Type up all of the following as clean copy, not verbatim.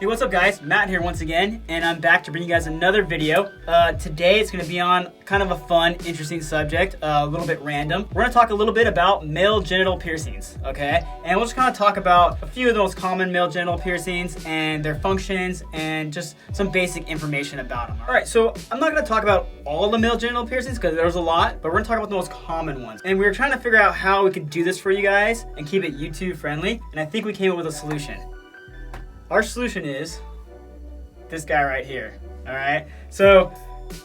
Hey, what's up guys? Matt here once again, and I'm back to bring you guys another video. Today it's going to be on kind of a fun, interesting subject, a little bit random. We're going to talk a little bit about male genital piercings, okay? And we'll just kind of talk about a few of the most common male genital piercings and their functions and just some basic information about them. Alright, so I'm not going to talk about all the male genital piercings because there's a lot, but we're going to talk about the most common ones. And we were trying to figure out how we could do this for you guys and keep it YouTube friendly, and I think we came up with a solution. Our solution is this guy right here, all right? So,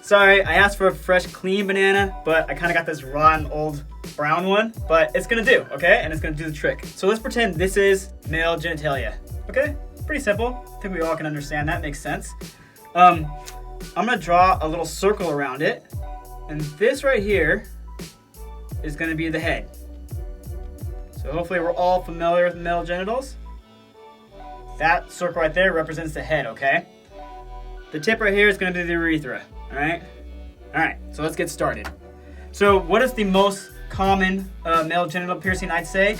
sorry, I asked for a fresh, clean banana, but I kind of got this rotten, old, brown one, but it's gonna do, okay? And it's gonna do the trick. So let's pretend this is male genitalia, okay? Pretty simple. I think we all can understand that, makes sense. I'm gonna draw a little circle around it, and this right here is gonna be the head. So hopefully we're all familiar with male genitals. That circle right there represents the head, okay? The tip right here is going to be the urethra, all right? All right, so let's get started. So what is the most common male genital piercing, I'd say?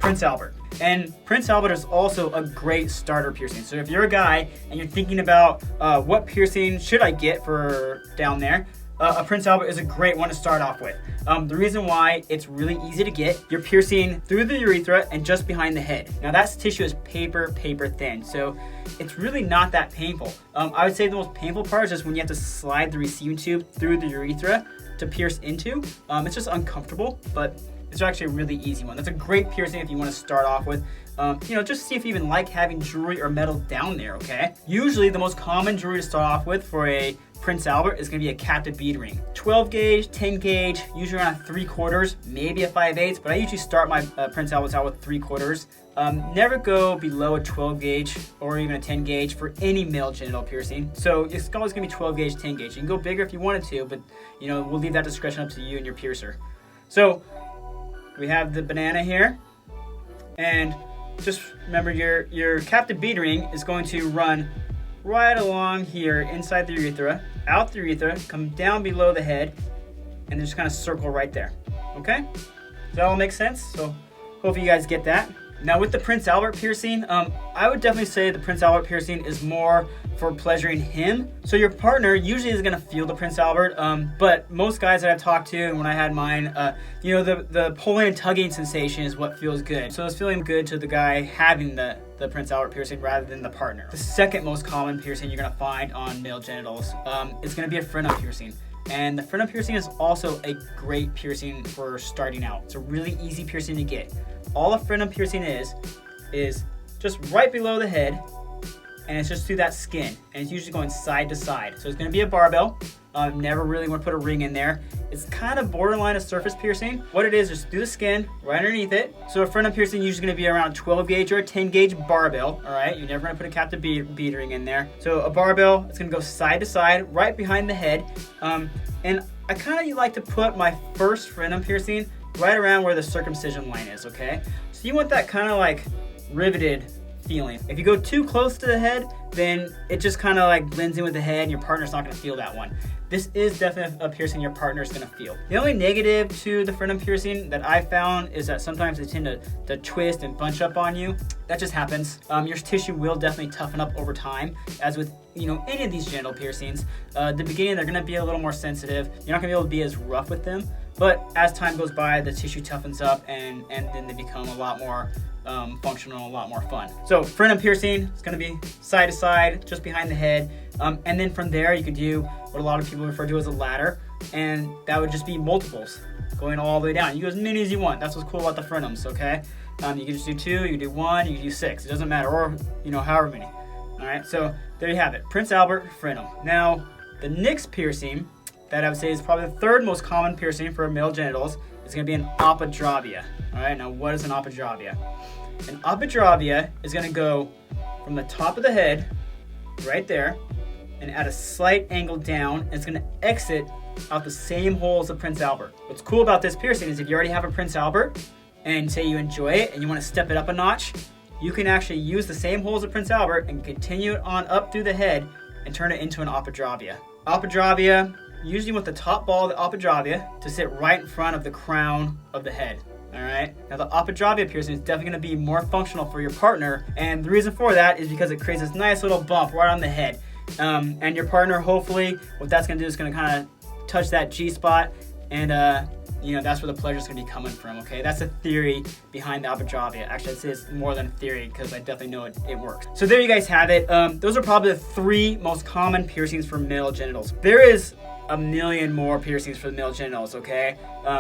Prince Albert. And Prince Albert is also a great starter piercing. So if you're a guy and you're thinking about what piercing should I get for down there, a Prince Albert is a great one to start off with. The reason why it's really easy to get, you're piercing through the urethra and just behind the head. Now that tissue is paper thin, so it's really not that painful. I would say the most painful part is just when you have to slide the receiving tube through the urethra to pierce into. It's just uncomfortable, but it's actually a really easy one. That's a great piercing if you want to start off with. Just see if you even like having jewelry or metal down there, okay? Usually the most common jewelry to start off with for a Prince Albert is going to be a captive bead ring. 12 gauge, 10 gauge, usually around 3/4, maybe a 5/8, but I usually start my Prince Alberts out with 3/4. Never go below a 12 gauge or even a 10 gauge for any male genital piercing. So it's always going to be 12 gauge, 10 gauge. You can go bigger if you wanted to, but we'll leave that discretion up to you and your piercer. So we have the banana here, and just remember your captive bead ring is going to run right along here inside the urethra, out the urethra, come down below the head, and just kind of circle right there, okay? Does that all make sense? So hopefully you guys get that. Now with the Prince Albert piercing, I would definitely say the Prince Albert piercing is more for pleasuring him. So your partner usually is gonna feel the Prince Albert, but most guys that I've talked to and when I had mine, the pulling and tugging sensation is what feels good. So it's feeling good to the guy having the Prince Albert piercing rather than the partner. The second most common piercing you're gonna find on male genitals is gonna be a Frenum piercing. And the Frenum piercing is also a great piercing for starting out. It's a really easy piercing to get. All a Frenum piercing is just right below the head, and it's just through that skin, and it's usually going side to side. So it's going to be a barbell. Never really want to put a ring in there. It's kind of borderline a surface piercing. What it is, just through the skin, right underneath it. So a Frenum piercing is usually going to be around 12 gauge or a 10 gauge barbell, all right? You're never going to put a captive bead ring in there. So a barbell, it's going to go side to side, right behind the head. And I kind of like to put my first Frenum piercing right around where the circumcision line is, okay? So you want that kind of like riveted feeling. If you go too close to the head, then it just kind of like blends in with the head and your partner's not gonna feel that one. This is definitely a piercing your partner's gonna feel. The only negative to the Frenum piercing that I found is that sometimes they tend to twist and bunch up on you. That just happens. Your tissue will definitely toughen up over time, as with any of these genital piercings. At the beginning, they're gonna be a little more sensitive. You're not gonna be able to be as rough with them, but as time goes by, the tissue toughens up and then they become a lot more functional, a lot more fun. So Frenum piercing is going to be side to side, just behind the head, and then from there you could do what a lot of people refer to as a ladder, and that would just be multiples going all the way down. You go as many as you want. That's what's cool about the Frenums, okay? You can just do 2, you can do 1, you can do 6. It doesn't matter, or however many. All right, so there you have it, Prince Albert Frenum. Now the next piercing that I would say is probably the third most common piercing for male genitals is going to be an Apadravya. All right, now what is an Apadravya? An Apadravya is going to go from the top of the head, right there, and at a slight angle down, and it's going to exit out the same hole as a Prince Albert. What's cool about this piercing is if you already have a Prince Albert, and say you enjoy it, and you want to step it up a notch, you can actually use the same hole as a Prince Albert and continue it on up through the head and turn it into an Apadravya. Apadravya, usually with the top ball of the Apadravya to sit right in front of the crown of the head. All right. Now the Apadravya piercing is definitely going to be more functional for your partner, and the reason for that is because it creates this nice little bump right on the head. And your partner, hopefully, what that's going to do is going to kind of touch that G spot, and you know, that's where the pleasure is going to be coming from. Okay, that's the theory behind the Apadravya. Actually, I'd say it's more than a theory because I definitely know it works. So there you guys have it. Those are probably the 3 most common piercings for male genitals. There is a million more piercings for the male genitals, okay?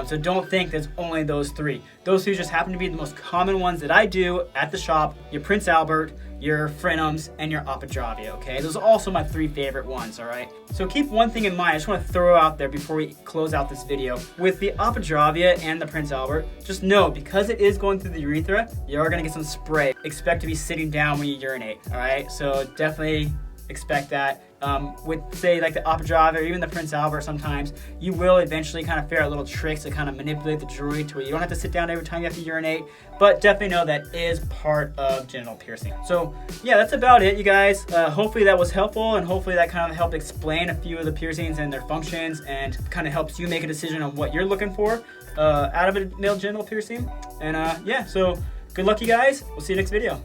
So don't think there's only those 3. Those 3 just happen to be the most common ones that I do at the shop. Your Prince Albert, your Frenums, and your Apadravya, okay? Those are also my 3 favorite ones, all right? So keep one thing in mind, I just want to throw out there before we close out this video. With the Apadravya and the Prince Albert, just know, because it is going through the urethra, you are going to get some spray. Expect to be sitting down when you urinate, all right? So definitely expect that. With, say, like the Apadravya or even the Prince Albert, sometimes you will eventually kind of figure out little tricks to kind of manipulate the jewelry to where you don't have to sit down every time you have to urinate, but definitely know that is part of genital piercing. So yeah, that's about it, you guys. Hopefully that was helpful, and hopefully that kind of helped explain a few of the piercings and their functions, and kind of helps you make a decision on what you're looking for out of a male genital piercing. And yeah, so good luck, you guys. We'll see you next video.